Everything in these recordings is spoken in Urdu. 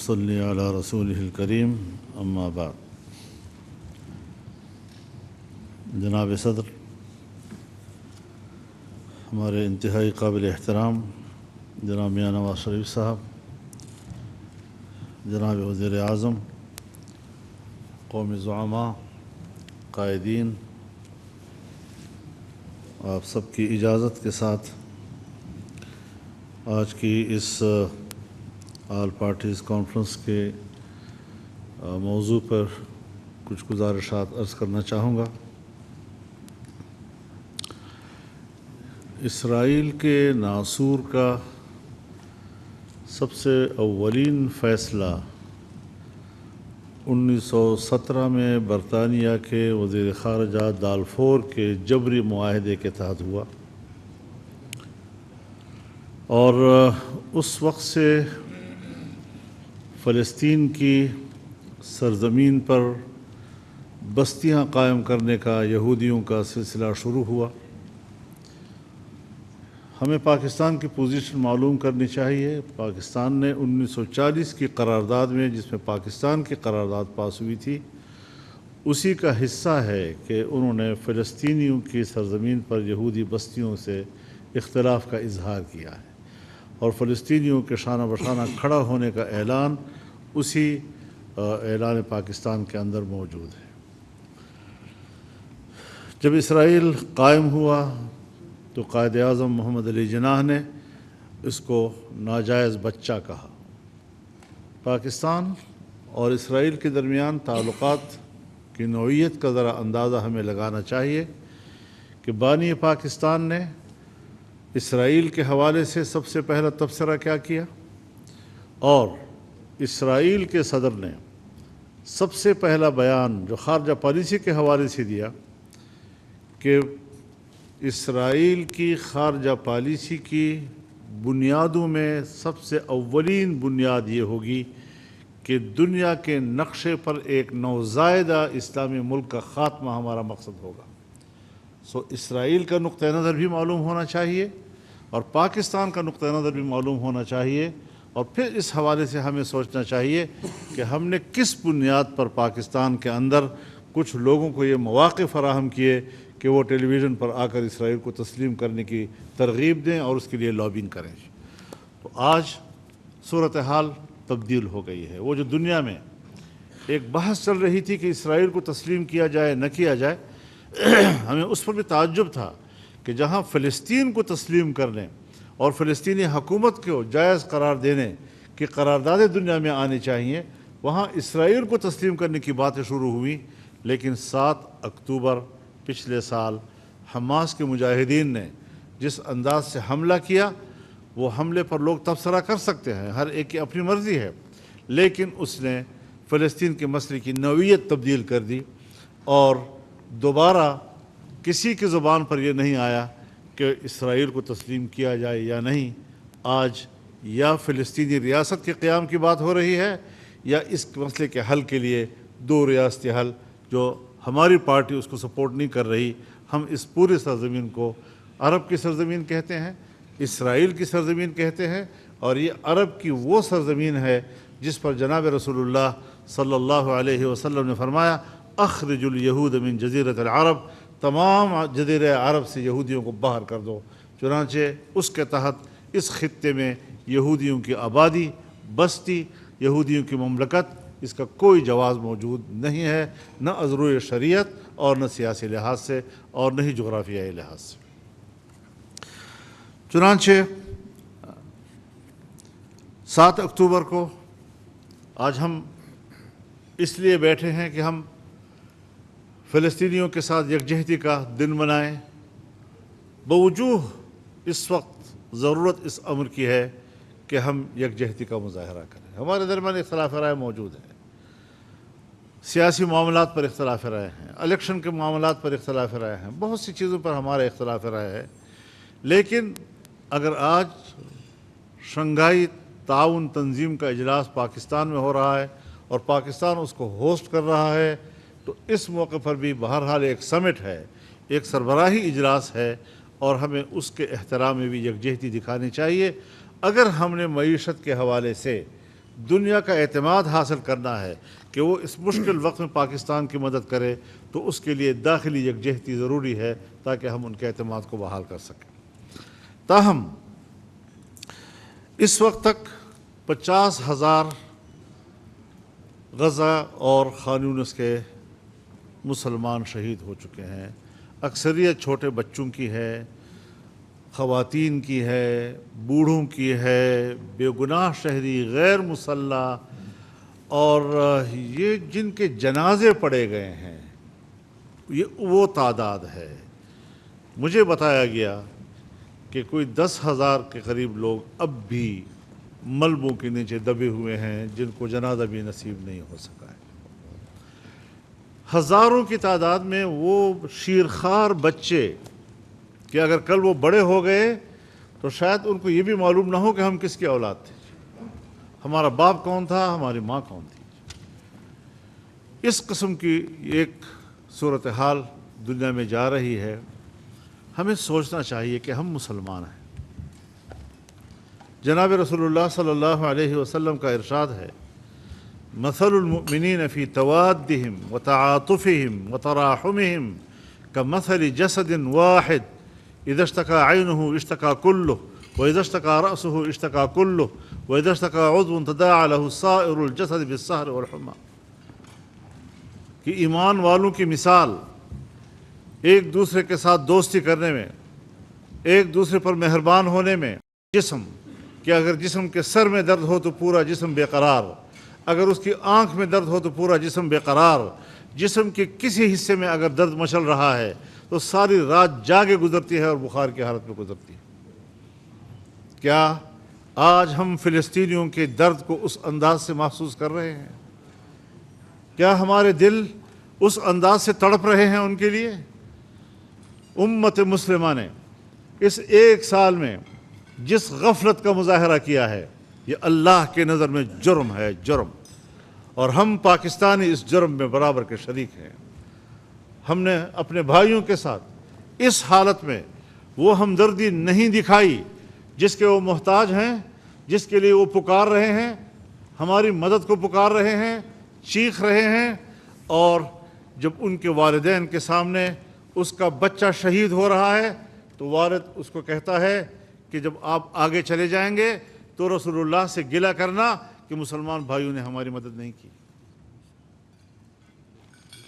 نصلی علی رسولہ الکریم اما بعد۔ جناب صدر، ہمارے انتہائی قابل احترام جناب میاں نواز شریف صاحب، جناب وزیر اعظم، قومی زعماء، قائدین، آپ سب کی اجازت کے ساتھ آج کی اس آل پارٹیز کانفرنس کے موضوع پر کچھ گزارشات عرض کرنا چاہوں گا۔ اسرائیل کے ناسور کا سب سے اولین فیصلہ 1917 میں برطانیہ کے وزیر خارجہ دالفور کے جبری معاہدے کے تحت ہوا، اور اس وقت سے فلسطین کی سرزمین پر بستیاں قائم کرنے کا یہودیوں کا سلسلہ شروع ہوا۔ ہمیں پاکستان کی پوزیشن معلوم کرنی چاہیے۔ پاکستان نے 1940 کی قرارداد میں، جس میں پاکستان کی قرارداد پاس ہوئی تھی، اسی کا حصہ ہے کہ انہوں نے فلسطینیوں کی سرزمین پر یہودی بستیوں سے اختلاف کا اظہار کیا ہے، اور فلسطینیوں کے شانہ بشانہ کھڑا ہونے کا اعلان اسی اعلان پاکستان کے اندر موجود ہے۔ جب اسرائیل قائم ہوا تو قائد اعظم محمد علی جناح نے اس کو ناجائز بچہ کہا۔ پاکستان اور اسرائیل کے درمیان تعلقات کی نوعیت کا ذرا اندازہ ہمیں لگانا چاہیے کہ بانی پاکستان نے اسرائیل کے حوالے سے سب سے پہلا تبصرہ کیا کیا، اور اسرائیل کے صدر نے سب سے پہلا بیان جو خارجہ پالیسی کے حوالے سے دیا کہ اسرائیل کی خارجہ پالیسی کی بنیادوں میں سب سے اولین بنیاد یہ ہوگی کہ دنیا کے نقشے پر ایک نوزائیدہ اسلامی ملک کا خاتمہ ہمارا مقصد ہوگا۔ اسرائیل کا نقطہ نظر بھی معلوم ہونا چاہیے، اور پاکستان کا نقطہ نظر بھی معلوم ہونا چاہیے، اور پھر اس حوالے سے ہمیں سوچنا چاہیے کہ ہم نے کس بنیاد پر پاکستان کے اندر کچھ لوگوں کو یہ مواقع فراہم کیے کہ وہ ٹیلی ویژن پر آ کر اسرائیل کو تسلیم کرنے کی ترغیب دیں اور اس کے لیے لابنگ کریں۔ تو آج صورتحال تبدیل ہو گئی ہے۔ وہ جو دنیا میں ایک بحث چل رہی تھی کہ اسرائیل کو تسلیم کیا جائے نہ کیا جائے، ہمیں اس پر بھی تعجب تھا کہ جہاں فلسطین کو تسلیم کرنے اور فلسطینی حکومت کو جائز قرار دینے کی قراردادیں دنیا میں آنی چاہیے، وہاں اسرائیل کو تسلیم کرنے کی باتیں شروع ہوئیں۔ لیکن 7 اکتوبر پچھلے سال حماس کے مجاہدین نے جس انداز سے حملہ کیا، وہ حملے پر لوگ تبصرہ کر سکتے ہیں، ہر ایک کی اپنی مرضی ہے، لیکن اس نے فلسطین کے مسئلے کی نوعیت تبدیل کر دی، اور دوبارہ کسی کی زبان پر یہ نہیں آیا کہ اسرائیل کو تسلیم کیا جائے یا نہیں۔ آج یا فلسطینی ریاست کے قیام کی بات ہو رہی ہے، یا اس مسئلے کے حل کے لیے 2 ریاستی حل، جو ہماری پارٹی اس کو سپورٹ نہیں کر رہی۔ ہم اس پورے سرزمین کو عرب کی سرزمین کہتے ہیں، اسرائیل کی سرزمین کہتے ہیں، اور یہ عرب کی وہ سرزمین ہے جس پر جناب رسول اللہ صلی اللہ علیہ وسلم نے فرمایا، اخرج الیہود من جزیرۃ العرب، تمام جزیرہ عرب سے یہودیوں کو باہر کر دو۔ چنانچہ اس کے تحت اس خطے میں یہودیوں کی آبادی، بستی، یہودیوں کی مملکت، اس کا کوئی جواز موجود نہیں ہے، نہ از روئے شریعت اور نہ سیاسی لحاظ سے اور نہ ہی جغرافیائی لحاظ سے۔ چنانچہ 7 اکتوبر کو آج ہم اس لیے بیٹھے ہیں کہ ہم فلسطینیوں کے ساتھ یکجہتی کا دن منائیں، بوجوہ اس وقت ضرورت اس امر کی ہے کہ ہم یکجہتی کا مظاہرہ کریں۔ ہمارے درمیان اختلاف رائے موجود ہے، سیاسی معاملات پر اختلاف رائے ہیں، الیکشن کے معاملات پر اختلاف رائے ہیں، بہت سی چیزوں پر ہمارے اختلاف رائے ہے، لیکن اگر آج شنگھائی تعاون تنظیم کا اجلاس پاکستان میں ہو رہا ہے اور پاکستان اس کو ہوسٹ کر رہا ہے، تو اس موقع پر بھی بہرحال ایک سمٹ ہے، ایک سربراہی اجلاس ہے، اور ہمیں اس کے احترام میں بھی یکجہتی دکھانی چاہیے۔ اگر ہم نے معیشت کے حوالے سے دنیا کا اعتماد حاصل کرنا ہے کہ وہ اس مشکل وقت میں پاکستان کی مدد کرے، تو اس کے لیے داخلی یکجہتی ضروری ہے تاکہ ہم ان کے اعتماد کو بحال کر سکیں۔ تاہم اس وقت تک 50,000 غزہ اور خان یونس کے مسلمان شہید ہو چکے ہیں۔ اکثریت چھوٹے بچوں کی ہے، خواتین کی ہے، بوڑھوں کی ہے، بے گناہ شہری، غیر مسلح، اور یہ جن کے جنازے پڑے گئے ہیں یہ وہ تعداد ہے۔ مجھے بتایا گیا کہ کوئی 10,000 کے قریب لوگ اب بھی ملبوں کے نیچے دبے ہوئے ہیں جن کو جنازہ بھی نصیب نہیں ہو سکا ہے۔ ہزاروں کی تعداد میں وہ شیرخوار بچے کہ اگر کل وہ بڑے ہو گئے تو شاید ان کو یہ بھی معلوم نہ ہو کہ ہم کس کی اولاد تھے، ہمارا باپ کون تھا، ہماری ماں کون تھی۔ اس قسم کی ایک صورتحال دنیا میں جا رہی ہے۔ ہمیں سوچنا چاہیے کہ ہم مسلمان ہیں۔ جناب رسول اللہ صلی اللہ علیہ وسلم کا ارشاد ہے، مثل المؤمنین فی توادہم وتعاطفہم وتراحمہم کمثل جسد واحد اذا اشتکى عینہ اشتکى کلہ واذا اشتکى رأسہ اشتکى کلہ واذا اشتکى عضو تداعى له سائر الجسد بالسہر والحمى، کہ ایمان والوں کی مثال ایک دوسرے کے ساتھ دوستی کرنے میں، ایک دوسرے پر مہربان ہونے میں، جسم کہ اگر جسم کے سر میں درد ہو تو پورا جسم بے قرار، اگر اس کی آنکھ میں درد ہو تو پورا جسم بے قرار، جسم کے کسی حصے میں اگر درد مچل رہا ہے تو ساری رات جاگے گزرتی ہے اور بخار کی حالت میں گزرتی ہے۔ کیا آج ہم فلسطینیوں کے درد کو اس انداز سے محسوس کر رہے ہیں؟ کیا ہمارے دل اس انداز سے تڑپ رہے ہیں ان کے لیے؟ امت مسلمہ نے اس ایک سال میں جس غفلت کا مظاہرہ کیا ہے یہ اللہ کے نظر میں جرم ہے، جرم، اور ہم پاکستانی اس جرم میں برابر کے شریک ہیں۔ ہم نے اپنے بھائیوں کے ساتھ اس حالت میں وہ ہمدردی نہیں دکھائی جس کے وہ محتاج ہیں، جس کے لیے وہ پکار رہے ہیں، ہماری مدد کو پکار رہے ہیں، چیخ رہے ہیں، اور جب ان کے والدین کے سامنے اس کا بچہ شہید ہو رہا ہے تو والد اس کو کہتا ہے کہ جب آپ آگے چلے جائیں گے تو رسول اللہ سے گلہ کرنا کہ مسلمان بھائیوں نے ہماری مدد نہیں کی۔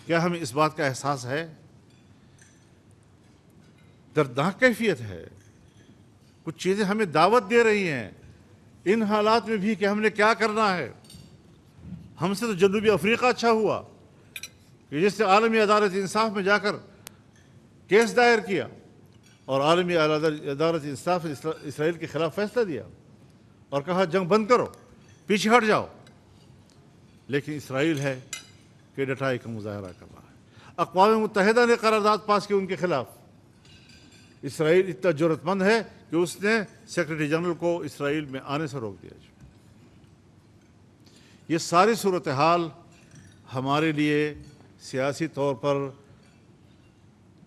کیا ہمیں اس بات کا احساس ہے؟ دردناک کیفیت ہے۔ کچھ چیزیں ہمیں دعوت دے رہی ہیں ان حالات میں بھی کہ ہم نے کیا کرنا ہے۔ ہم سے تو جنوبی افریقہ اچھا ہوا کہ جس سے عالمی عدالت انصاف میں جا کر کیس دائر کیا اور عالمی عدالت انصاف اسرائیل کے خلاف فیصلہ دیا اور کہا جنگ بند کرو، پیچھے ہٹ جاؤ، لیکن اسرائیل ہے کہ ڈٹائی کا مظاہرہ کر رہا ہے۔ اقوام متحدہ نے قرارداد پاس کی ان کے خلاف۔ اسرائیل اتنا جرأت مند ہے کہ اس نے سیکرٹری جنرل کو اسرائیل میں آنے سے روک دیا۔ یہ ساری صورتحال ہمارے لیے سیاسی طور پر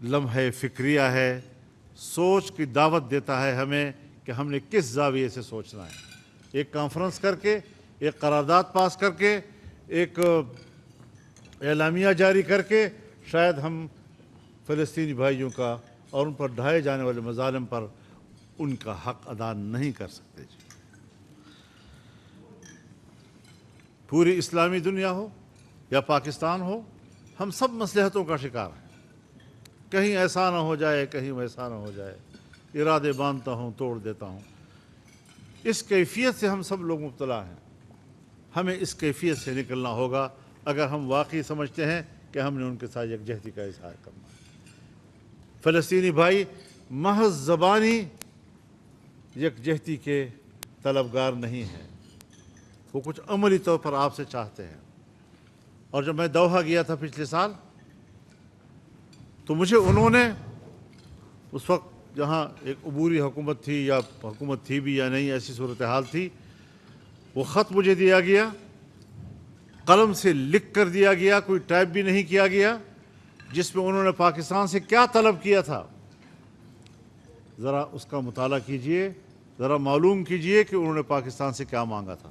لمحہ فکریہ ہے، سوچ کی دعوت دیتا ہے ہمیں کہ ہم نے کس زاویے سے سوچنا ہے۔ ایک کانفرنس کر کے، ایک قرارداد پاس کر کے، ایک اعلامیہ جاری کر کے شاید ہم فلسطینی بھائیوں کا اور ان پر ڈھائے جانے والے مظالم پر ان کا حق ادا نہیں کر سکتے۔ پوری اسلامی دنیا ہو یا پاکستان ہو، ہم سب مصلحتوں کا شکار ہیں۔ کہیں ایسا نہ ہو جائے، کہیں ویسا نہ ہو جائے، ارادے باندھتا ہوں توڑ دیتا ہوں، اس کیفیت سے ہم سب لوگ مبتلا ہیں۔ ہمیں اس کیفیت سے نکلنا ہوگا اگر ہم واقعی سمجھتے ہیں کہ ہم نے ان کے ساتھ یکجہتی کا اظہار کرنا ہے۔ فلسطینی بھائی محض زبانی یکجہتی کے طلبگار نہیں ہیں، وہ کچھ عملی طور پر آپ سے چاہتے ہیں۔ اور جب میں دوحہ گیا تھا پچھلے سال تو مجھے انہوں نے اس وقت جہاں ایک عبوری حکومت تھی یا حکومت تھی بھی یا نہیں، ایسی صورتحال تھی، وہ خط مجھے دیا گیا، قلم سے لکھ کر دیا گیا، کوئی ٹائپ بھی نہیں کیا گیا، جس میں انہوں نے پاکستان سے کیا طلب کیا تھا۔ ذرا اس کا مطالعہ کیجئے، ذرا معلوم کیجئے کہ انہوں نے پاکستان سے کیا مانگا تھا۔